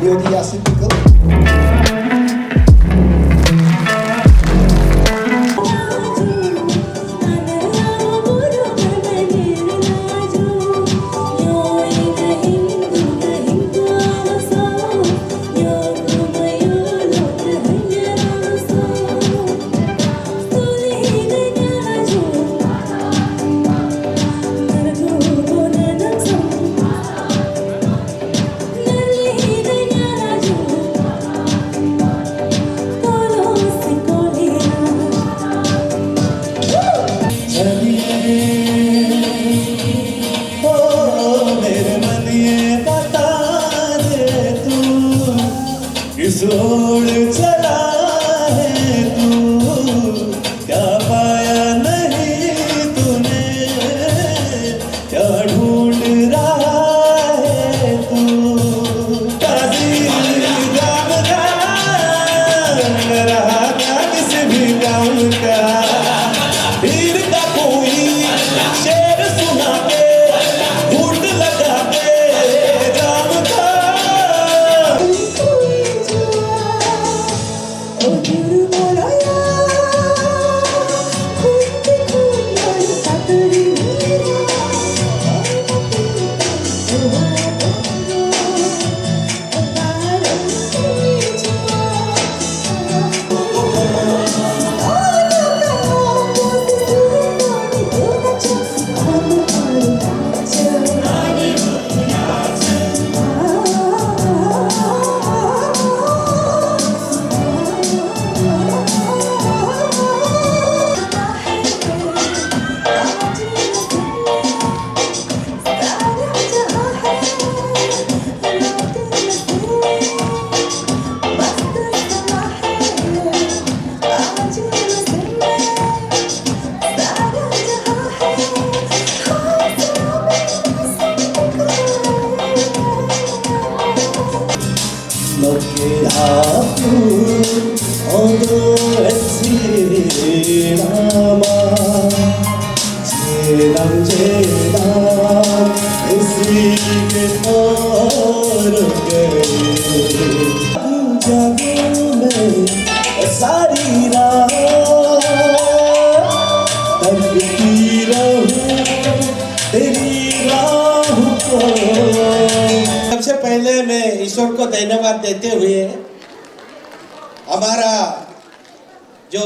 Leonie Yasin Pickle. किसोड़ चला है तू, क्या पाया नहीं तूने, क्या ढूंढ रहा है तू। काम का न रहा था किसी भी काम का, भीड़ का कोई शेर सुना के घूट लगा के काम का। Look at you, although it's Rama, Chelam Chelam, इसी के और गए जागो में सारी रात तकती रहूं तेरी राह को। सबसे पहले मैं ईश्वर को धन्यवाद देते हुए हमारा जो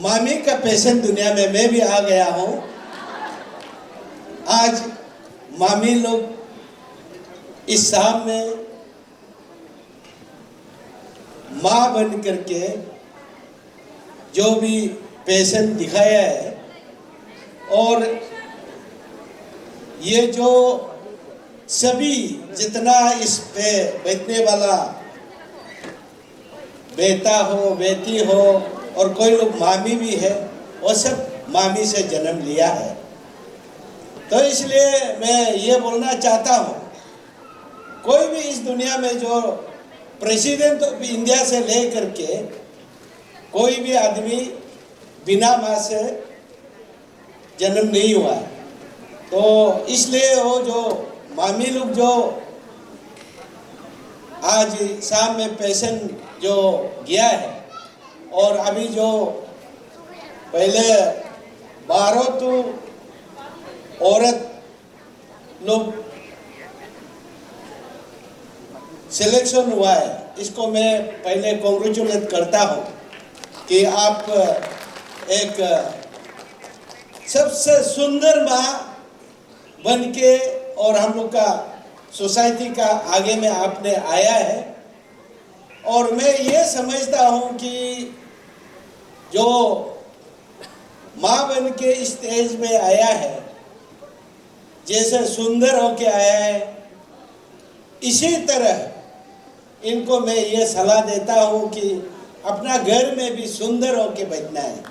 मामी का पेशेंट दुनिया में मैं भी आ गया हूँ। आज मामी लोग इस शाम में माँ बन करके जो भी पेशेंट दिखाया है, और ये जो सभी जितना इस पे बैठने वाला बेटा हो बेटी हो और कोई लोग मामी भी है, वो सब मामी से जन्म लिया है। तो इसलिए मैं ये बोलना चाहता हूँ, कोई भी इस दुनिया में जो प्रेसिडेंट ऑफ इंडिया से ले करके कोई भी आदमी बिना माँ से जन्म नहीं हुआ है। तो इसलिए वो जो मामी लोग जो आज शाम में पेशेंट जो गया है, और अभी जो पहले 12 तो औरत लोग सिलेक्शन हुआ है, इसको मैं पहले कॉन्ग्रेचुलेट करता हूँ कि आप एक सबसे सुंदर माँ बन के और हम लोग का सोसाइटी का आगे में आपने आया है। और मैं ये समझता हूँ कि जो माँ बन के इस स्टेज में आया है, जैसे सुंदर होके आया है, इसी तरह इनको मैं ये सलाह देता हूँ कि अपना घर में भी सुंदर होके बैठना है,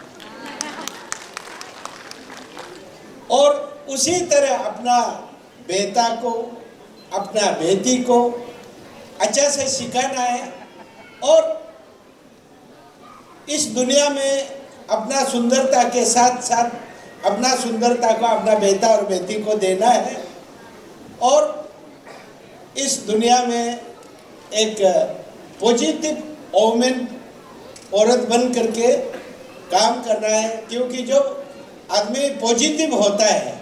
और उसी तरह अपना बेटा को अपना बेटी को अच्छा से सिखाना है, और इस दुनिया में अपना सुंदरता के साथ साथ अपना सुंदरता को अपना बेटा और बेटी को देना है। और इस दुनिया में एक पॉजिटिव वोमेन औरत बन करके काम करना है, क्योंकि जो आदमी पॉजिटिव होता है,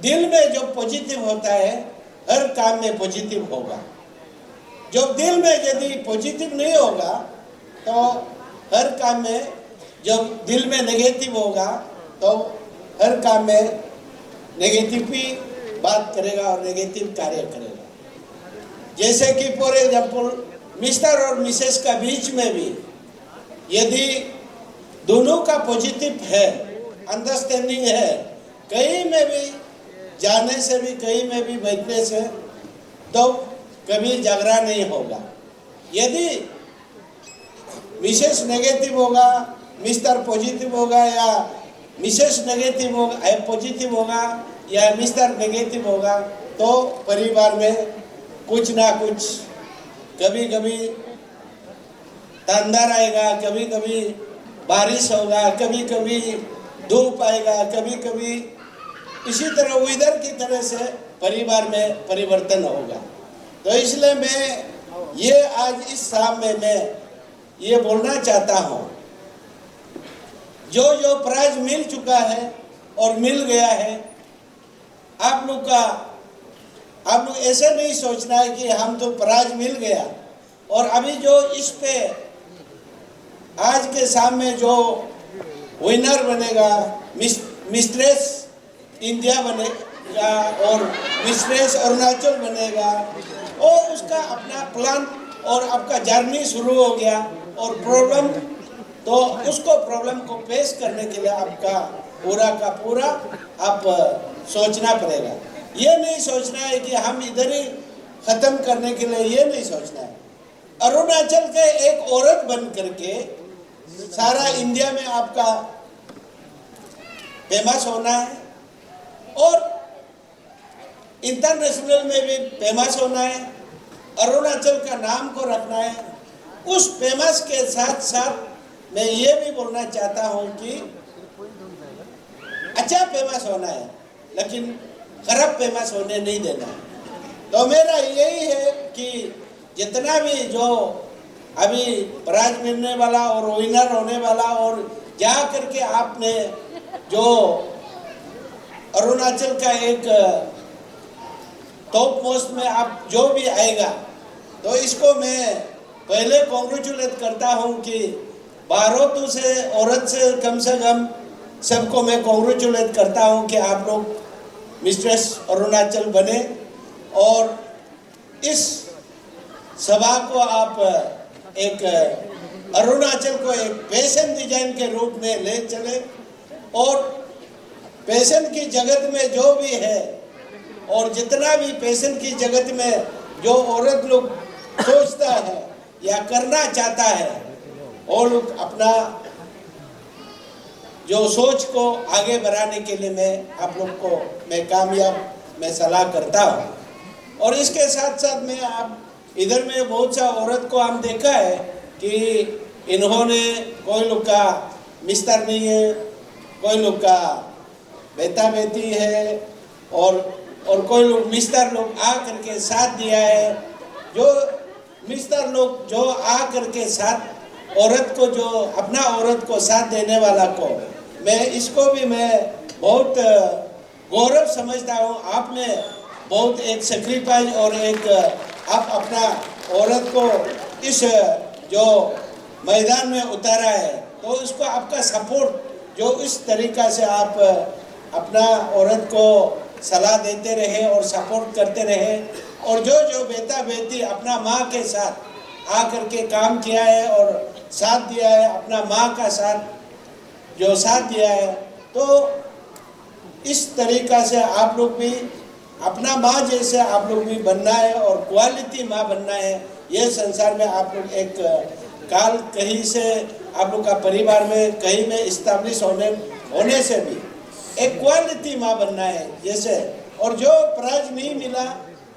दिल में जो पॉजिटिव होता है, हर काम में पॉजिटिव होगा। जो दिल में यदि पॉजिटिव नहीं होगा तो हर काम में, जब दिल में नेगेटिव होगा तो हर काम में नेगेटिव ही बात करेगा और नेगेटिव कार्य करेगा। जैसे कि फॉर एग्जाम्पल मिस्टर और मिसेस का बीच में भी यदि दोनों का पॉजिटिव है, अंडरस्टैंडिंग है, कहीं में भी जाने से भी, कहीं में भी बैठने से, तो कभी झगड़ा नहीं होगा। यदि मिसेस नेगेटिव होगा, मिस्टर पॉजिटिव होगा, या मिसेस नेगेटिव होगा पॉजिटिव होगा, या मिस्टर नेगेटिव होगा, तो परिवार में कुछ ना कुछ, कभी कभी अंधेरा आएगा, कभी कभी बारिश होगा, कभी कभी धूप आएगा, कभी कभी इसी तरह वेदर की तरह से परिवार में परिवर्तन होगा। तो इसलिए मैं ये आज इस शाम में मैं ये बोलना चाहता हूँ, जो जो प्राइज मिल चुका है और मिल गया है, आप लोग ऐसे नहीं सोचना है कि हम तो प्राइज मिल गया और अभी जो इस पे आज के सामने जो विनर बनेगा, मिस्ट्रेस इंडिया बनेगा और मिस्ट्रेस अरुणाचल बनेगा, और उसका अपना प्लान और आपका जर्नी शुरू हो गया, और प्रॉब्लम तो उसको प्रॉब्लम को फेस करने के लिए आपका पूरा का पूरा आप सोचना पड़ेगा। ये नहीं सोचना है कि हम इधर ही खत्म करने के लिए, ये नहीं सोचना है। अरुणाचल के एक औरत बन करके सारा इंडिया में आपका फेमस होना है और इंटरनेशनल में भी फेमस होना है, अरुणाचल का नाम को रखना है। उस फेमस के साथ साथ मैं ये भी बोलना चाहता हूँ कि अच्छा फेमस होना है, लेकिन खराब फेमस होने नहीं देना है। तो मेरा यही है कि जितना भी जो अभी प्राइज मिलने वाला और विनर होने वाला, और जा करके आपने जो अरुणाचल का एक टॉप मोस्ट में आप जो भी आएगा, तो इसको मैं पहले कॉन्ग्रेचुलेट करता हूँ कि भारत से औरत से कम सबको मैं कॉन्ग्रेचुलेट करता हूँ कि आप लोग मिस्ट्रेस अरुणाचल बने और इस सभा को आप एक अरुणाचल को एक फैशन डिजाइन के रूप में ले चले, और फैशन की जगत में जो भी है और जितना भी फैशन की जगत में जो औरत लोग सोचता है या करना चाहता है, वो लोग अपना जो सोच को आगे बढ़ाने के लिए मैं आप लोग को मैं सलाह करता हूँ। और इसके साथ साथ में आप इधर में बहुत सा औरत को हम देखा है कि इन्होंने कोई लोग का मिस्टर नहीं है, कोई लोग का बेटा बेटी है, और कोई लोग मिस्टर लोग आ करके साथ दिया है। जो मिस्टर लोग जो आ करके साथ औरत को, जो अपना औरत को साथ देने वाला को, मैं इसको भी मैं बहुत गौरव समझता हूँ। आपने बहुत एक सेक्रीफाइस और एक आप अपना औरत को इस जो मैदान में उतारा है, तो उसको आपका सपोर्ट जो इस तरीका से आप अपना औरत को सलाह देते रहे और सपोर्ट करते रहे, और जो बेटा बेटी अपना माँ के साथ आकर के काम किया है और साथ दिया है, अपना माँ का साथ जो साथ दिया है, तो इस तरीका से आप लोग भी अपना माँ जैसे आप लोग भी बनना है और क्वालिटी माँ बनना है। ये संसार में आप लोग एक काल कहीं से आप लोग का परिवार में कहीं में इस्टेब्लिश होने से भी एक क्वालिटी माँ बनना है जैसे। और जो प्राइज नहीं मिला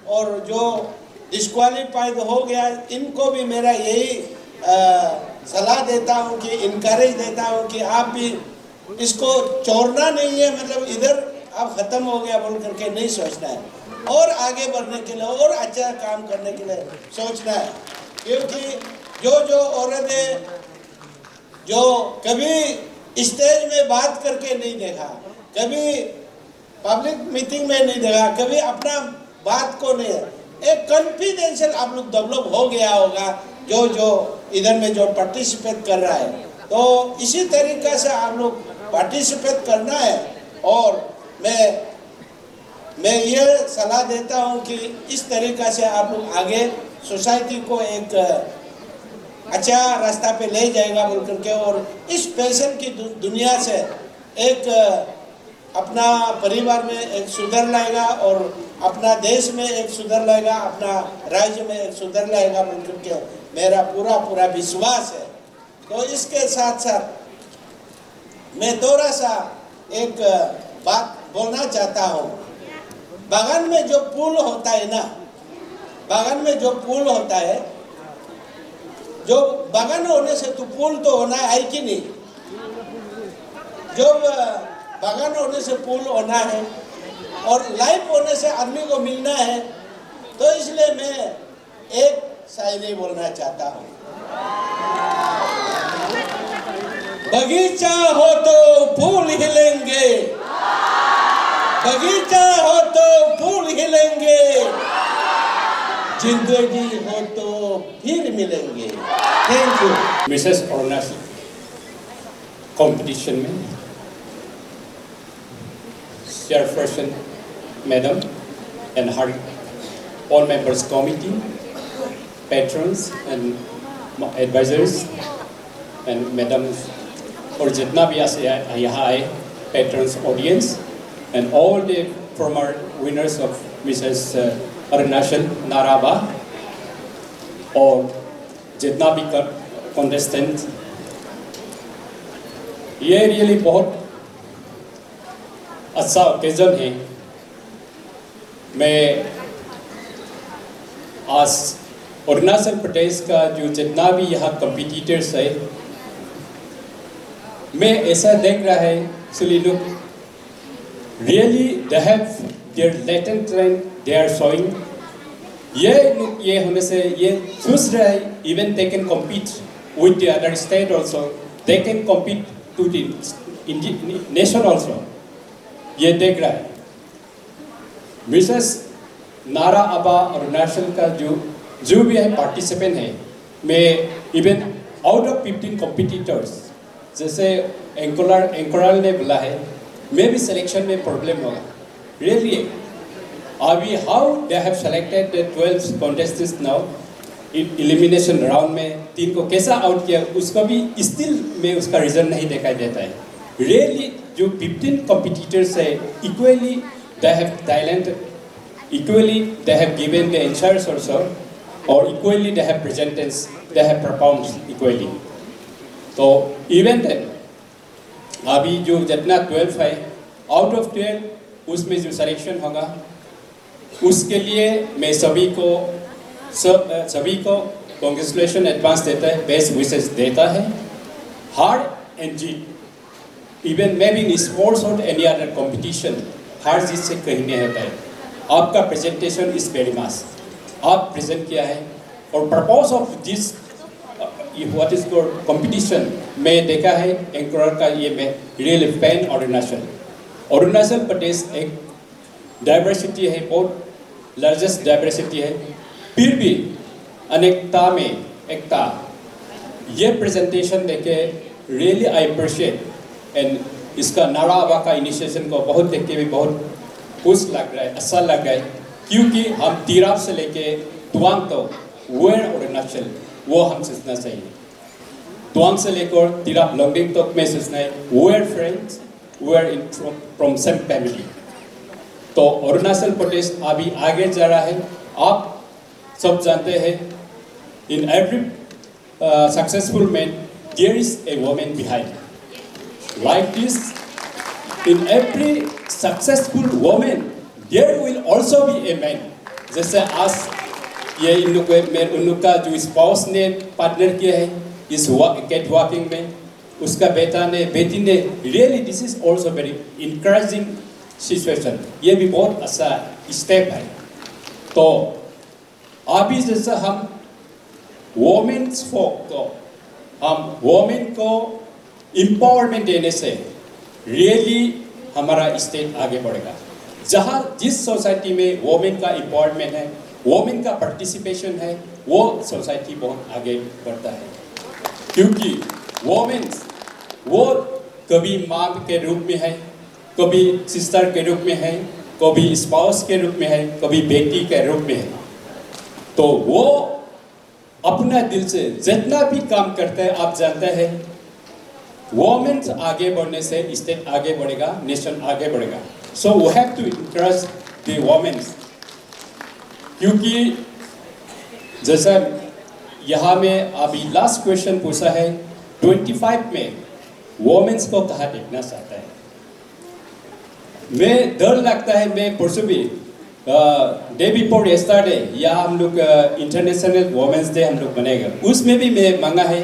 और जो डिस्क्वालीफाइड हो गया, इनको भी मेरा यही सलाह देता हूँ कि इनकरेज देता हूँ कि आप भी इसको छोड़ना नहीं है, मतलब इधर अब ख़त्म हो गया बोल करके नहीं सोचना है। और आगे बढ़ने के लिए और अच्छा काम करने के लिए सोचना है। क्योंकि जो औरतें जो कभी स्टेज में बात करके नहीं देखा, कभी पब्लिक मीटिंग में नहीं देखा, कभी अपना बात को नहीं, एक कॉन्फिडेंशियल आप लोग डेवलप हो गया होगा जो इधर में जो पार्टिसिपेट कर रहा है। तो इसी तरीक़े से आप लोग पार्टिसिपेट करना है। और मैं ये सलाह देता हूँ कि इस तरीक़ा से आप लोग आगे सोसाइटी को एक अच्छा रास्ता पे ले जाएगा बोल करके, और इस फैशन की दुनिया से एक अपना परिवार में एक सुधार लाएगा और अपना देश में एक सुधार लाएगा, अपना राज्य में एक सुधार लाएगा बोल करके मेरा पूरा विश्वास है। तो इसके साथ साथ मैं थोड़ा सा एक बात बोलना चाहता हूँ। बागान में जो फूल होता है ना, बागान में जो फूल होता है, जो बागान होने से तो फूल तो होना है कि नहीं? जो बागान होने से फूल होना है और लाइफ होने से आदमी को मिलना है। तो इसलिए मैं एक शायरी बोलना चाहता हूँ। बगीचा हो तो फूल खिलेंगे, बगीचा हो तो फूल खिलेंगे, जिंदगी हो तो फिर मिलेंगे। Thank you. Mrs Arunachal competition में चेयरपर्सन मैडम एंड हर all members committee, patrons and advisors and madam और जितना भी यहाँ आए patrons audience and all the former winners of Mrs. Arunachal Naraba और जितना भी contestant, ये रियली बहुत अच्छा ओकेजन है। मैं आज अरुणाचल प्रदेश का जो जितना भी यहाँ कम्पिटिटर्स है, मैं ऐसा देख रहा है एक्चुअली लोग really they have their latent talent they are showing. ये होने से ये चूज रहा है even they can compete with the other state also, they can compete to the nation also. ये देख रहा है मिसेस नारा अबा अरुणाचल का जो भी है पार्टिसिपेंट है, मैं इवन आउट ऑफ 15 कॉम्पिटिटर्स, जैसे एंकोरल ने बोला है, मैं भी सिलेक्शन में प्रॉब्लम होगा रियली। अभी how they have selected the 12 contestants now elimination round में 3 को कैसा आउट किया, उसको भी स्टिल में उसका रीजन नहीं दिखाई देता है। रियली जो 15 कॉम्पिटिटर्स है equally they have talent, equally they have given the answers also, or equally they have presented, they have performed equally. तो even then अभी जो जितना 12 है, out of 12 उसमें जो सिलेक्शन होगा उसके लिए मैं सभी को कॉन्ग्रेचुलेशन एडवांस देता है, बेस्ट विशेस देता है। हार and Jeet even may be in sports और एनी अदर कॉम्पिटिशन, हार जीत से कहीं नहीं होता है। आपका प्रेजेंटेशन इज वेरी मस्ट, आप प्रेजेंट किया है। और purpose of this what is called competition मैं देखा है एंकर का, ये मैं रियल फैन अरुणाचल प्रदेश एक डाइवर्सिटी है, बहुत लार्जेस्ट डाइवर्सिटी है, फिर भी अनेकता में एकता। ये प्रेजेंटेशन देखे रियली आई अप्रिशिएट एंड इसका नारा अबा का इनिशिएशन को बहुत देख के भी बहुत खुश लग रहा है, अच्छा लग रहा है। क्योंकि हम तिराप से लेके तुआंग तो वेयर अरुणाचल वो हम सोचना चाहिए, तुआंग से लेकर तिराप लॉन्गडिंग तक में सोचना है we're friends, we're in from same family. तो अरुणाचल प्रदेश अभी आगे जा रहा है। आप सब जानते हैं in every successful man there is a woman behind. Like this in every successful woman there will also be a man। जैसे आज ये इन लोग का जो स्पाउस ने पार्टनर किया है इस कैट वॉकिंग में, उसका बेटा ने बेटी ने, really this is also very encouraging situation. ये भी बहुत अच्छा है। स्टेप है। तो अभी जैसा हम वोमेन्स को हम वोमेन को एम्पावरमेंट देने से रियली हमारा स्टेट आगे बढ़ेगा। जहाँ जिस सोसाइटी में वोमेन का एम्पावरमेंट है, वोमेन का पार्टिसिपेशन है, वो सोसाइटी बहुत आगे बढ़ता है। क्योंकि वोमेन्स वो कभी माँ के रूप में है, कभी सिस्टर के रूप में है, कभी स्पाउस के रूप में है, कभी बेटी के रूप में है। तो वो अपना दिल से जितना भी काम करते हैं, आप जानते हैं वोमेन्स आगे बढ़ने से स्टेट आगे बढ़ेगा, नेशन आगे बढ़ेगा। So we have to interest the womens. क्योंकि जैसा यहाँ में अभी लास्ट क्वेश्चन पूछा है, 25 में वोमेन्स को कहाँ देखना चाहता है। मैं डर लगता है, मैं परसों भी डे बिफोर यस्टरडे या हम लोग इंटरनेशनल वोमेन्स डे हम लोग मनाएगा, उसमें भी मैं मांगा है,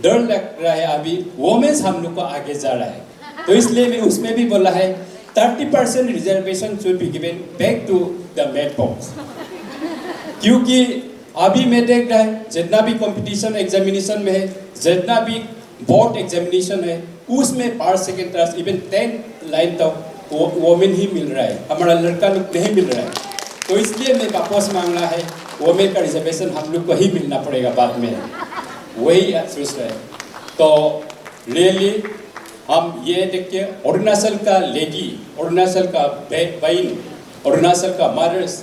डर लग रहा है अभी वोमेन्स हम लोग को आगे जा रहा है। तो इसलिए मैं उसमें भी बोला है 30% reservation should be given back to the main post. क्योंकि अभी मैं देख रहा है जितना भी कंपटीशन एग्जामिनेशन में है, जितना भी बोर्ड एग्जामिनेशन है, उसमें first second class even 10 line तक वोमेन ही मिल रहा है, हमारा लड़का लोग नहीं मिल रहा है। तो इसलिए मैं वापस मांगना है, वोमेन का रिजर्वेशन हम लोग को ही मिलना पड़ेगा बाद में, वही अफसोस है। तो रियली हम ये देखिए अरुणाचल का लेडी, अरुणाचल का बहन, अरुणाचल का मदर्स,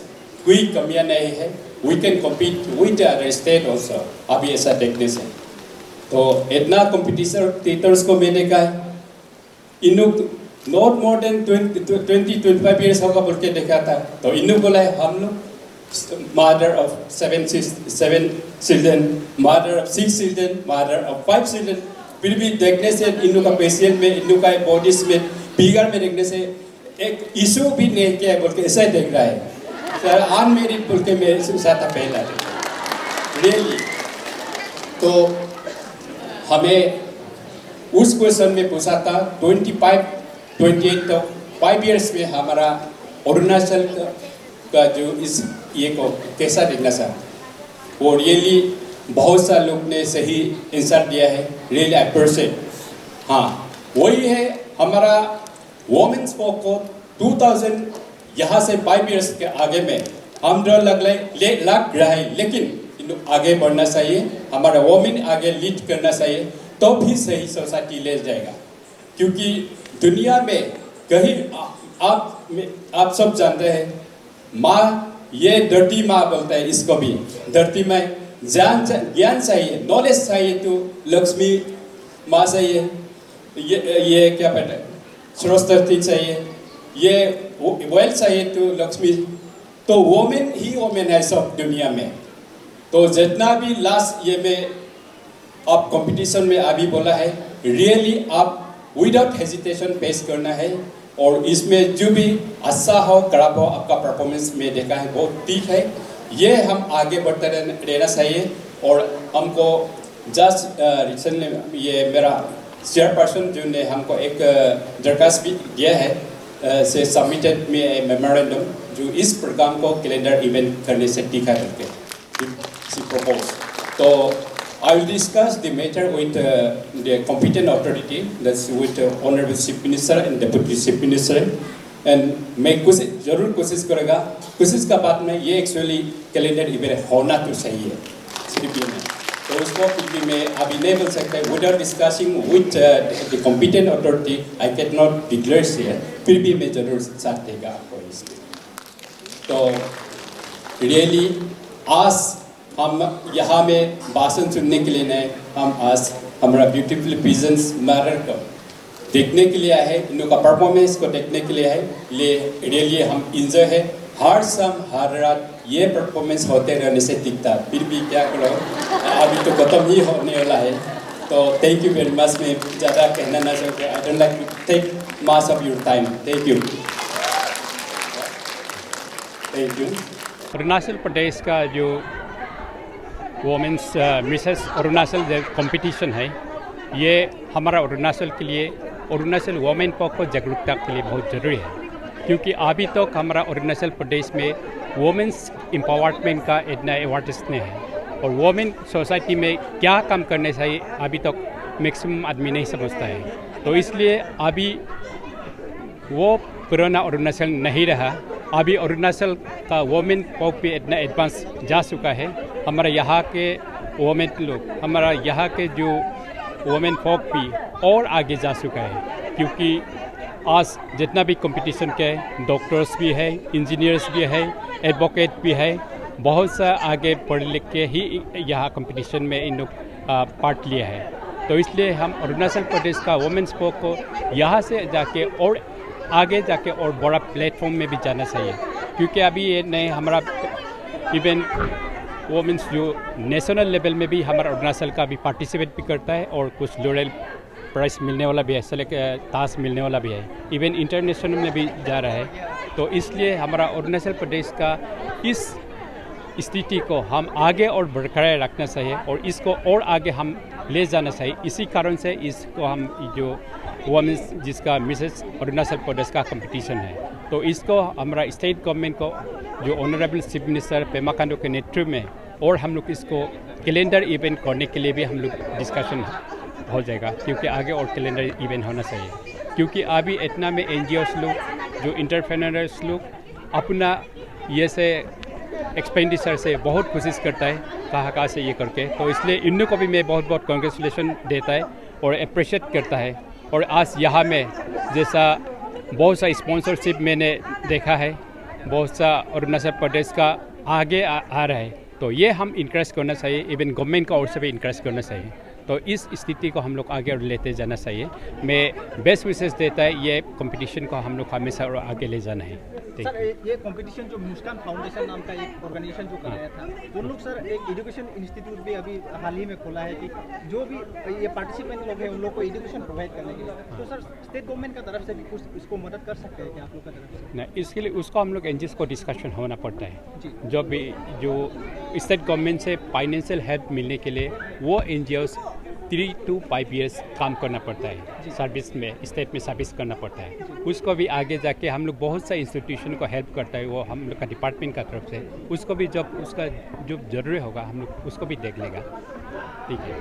कोई कमियां नहीं है। We can compete with other state also, अभी ऐसा देखने से। तो इतना कॉम्पिटिशन टीचर्स को मैंने कहा है, इन लोग नॉट मोर देन 20-25 ईयर्स होगा बोल के देखा था। तो इन लोग बोला है हम लोग mother of 7 children, mother of 6 children, mother of 5 children, फिर भी देखने से इन लोग का पेशेंट में, इन लोग का बॉडीज में, फिगर में देखने से एक इशू भी नहीं किया बोल के ऐसा ही देख रहा है। सर अनमेरिड बोल के मेरे साथ पहला रियली। तो हमें उस क्वेश्चन में पूछा था 25-28 तो 5 इयर्स में हमारा अरुणाचल का जो इस ये को कैसा देखना था, वो रियली बहुत सा लोग ने सही आंसर दिया है, रियली अप्रिशिएट। हाँ वही है हमारा वोमेन्स को 2000 यहाँ से 5 इयर्स के आगे में हम डर लग रहा है, लेकिन आगे बढ़ना चाहिए, हमारा वोमेन आगे लीड करना चाहिए, तो भी सही सोसाइटी ले जाएगा। क्योंकि दुनिया में कहीं आप सब जानते हैं, माँ ये धरती माँ बोलता है इसको भी, धरती में ज्ञान चाहिए, नॉलेज चाहिए तो लक्ष्मी माँ चाहिए, ये क्या पता है सरस्वती चाहिए, ये वेल्थ चाहिए तो लक्ष्मी। तो वोमेन ही वोमेन है सब दुनिया में। तो जितना भी लास्ट ये में आप कंपटीशन में अभी बोला है, रियली आप विदाउट हेजिटेशन फेस करना है, और इसमें जो भी अच्छा हो खराब हो आपका परफॉर्मेंस में देखा है बहुत ठीक है, ये हम आगे बढ़ते रहना चाहिए। और हमको जस्ट रिसेंटली ये मेरा चेयरपर्सन जो ने हमको एक दरखास्त भी दिया है से सबमिटेड में मेमोरेंडम जो इस प्रोग्राम को कैलेंडर इवेंट करने से टीका करके propose. So I will discuss the matter with the competent authority, that's with the Honorable Chief Minister and Deputy Chief Minister, and मैं जरूर कोशिश करेगा, कोशिश का बात में ये एक्चुअली कैलेंडर इवेंट होना तो चाहिए सिर्फ में, तो उसको फिर भी मैं अभी नहीं बोल सकता, without discussing with the competent authority I cannot declare here, फिर भी मैं जरूर साथ देगा आपको इसके। तो रियली आज हम यहाँ में भाषण सुनने के लिए नहीं, हम आज हमारा ब्यूटीफुल प्रेजेंस मैटर को देखने के लिए आए, इन लोगों का परफॉर्मेंस को देखने के लिए आए, रियली हम इंजॉय है। हर शाम हर रात ये परफॉर्मेंस होते रहने से दिखता, फिर भी क्या करो अभी तो खत्म ही होने वाला है। तो थैंक यू वेरी मच, मैं ज़्यादा कहना ना चाहते, I don't like to take much of your time, thank you. Thank you. Arunachal Pradesh का जो वोमेंस मिसेस अरुणाचल कंपटीशन है, ये हमारा अरुणाचल के लिए, अरुणाचल वोमेन को जागरूकता के लिए बहुत ज़रूरी है। क्योंकि अभी तक हमारा अरुणाचल प्रदेश में वुमेन्स एम्पावरमेंट का इतना अवेयरनेस नहीं है और वुमेन सोसाइटी में क्या काम करने चाहिए अभी तक मैक्सिमम आदमी नहीं समझता है। तो इसलिए अभी वो पुराना अरुणाचल नहीं रहा। अभी अरुणाचल का वुमेन पॉप भी इतना एडवांस जा चुका है। हमारा यहाँ के वुमेन लोग, हमारा यहाँ के जो वुमेन पॉप भी और आगे जा चुका है, क्योंकि आज जितना भी कंपटीशन के डॉक्टर्स भी है, इंजीनियर्स भी है, एडवोकेट भी है, बहुत सा आगे पढ़ लिख के ही यहाँ कंपटीशन में इन लोग पार्ट लिया है। तो इसलिए हम अरुणाचल प्रदेश का वुमेन्स पॉप को यहाँ से जाके और आगे जाके और बड़ा प्लेटफॉर्म में भी जाना चाहिए, क्योंकि अभी ये नए हमारा इवन वुमेन्स जो नेशनल लेवल में भी हमारा अरुणाचल का भी पार्टिसिपेट भी करता है और कुछ लॉरेल प्राइज मिलने वाला भी है, सेलेक्ट ताश मिलने वाला भी है, इवन इंटरनेशनल में भी जा रहा है। तो इसलिए हमारा अरुणाचल प्रदेश का इस स्थिति को हम आगे और बरकरार रखना चाहिए और इसको और आगे हम ले जाना चाहिए। इसी कारण से इसको हम जो वुमेन्स जिसका मिसेस अरुणाचल प्रदेश का कंपटीशन है, तो इसको हमारा स्टेट गवर्नमेंट को जो honourable chief minister Pema Khandu के नेतृत्व में और हम लोग इसको कैलेंडर इवेंट करने के लिए भी हम लोग डिस्कशन हो जाएगा, क्योंकि आगे और कैलेंडर इवेंट होना चाहिए। क्योंकि अभी इतना में एनजीओस लोग जो इंटरप्रेन्योर्स लोग अपना ये से एक्सपेंडिचर से बहुत कोशिश करता है कहाँ से ये करके, तो इसलिए इन को भी मैं बहुत बहुत कॉन्ग्रेचुलेशन देता है और अप्रिशिएट करता है। और आज यहाँ में जैसा बहुत सा स्पॉन्सरशिप मैंने देखा है, बहुत सा अरुणाचल प्रदेश का आगे आ रहा है, तो ये हम इंकरेज करना चाहिए, इवन गवर्नमेंट का ओर से भी इंकरेज करना चाहिए। तो इस स्थिति को हम लोग आगे और लेते जाना चाहिए। मैं बेस्ट विशेष देता है ये कंपटीशन को हम लोग हमेशा और आगे ले जाना है। सर ये कंपटीशन जो मुस्कान फाउंडेशन नाम का एक ऑर्गेनाइजेशन जो कराया था, उन लोग सर एक एजुकेशन इंस्टीट्यूट भी अभी हाल ही में खोला है कि जो भी ये पार्टिसिपेंट लोग हैं उन लोग को एजुकेशन प्रोवाइड करने के लिए, तो सर स्टेट गवर्नमेंट का तरफ से भी कुछ इसको मदद कर सकते हैं क्या आप लोग का तरफ से? नहीं, इसके लिए उसको हम लोग एनजीओ को डिस्कशन होना पड़ता है जी। जो भी जो स्टेट गवर्नमेंट से फाइनेंशियल हेल्प मिलने के लिए वो एनजीओ 3 to 5 years काम करना पड़ता है, सर्विस में स्टेट में सर्विस करना पड़ता है। उसको भी आगे जाके हम लोग बहुत सा इंस्टीट्यूशन को हेल्प करता है, वो हम लोग का डिपार्टमेंट का तरफ से, उसको भी जब उसका जो जरूरी होगा हम लोग उसको भी देख लेगा। ठीक है।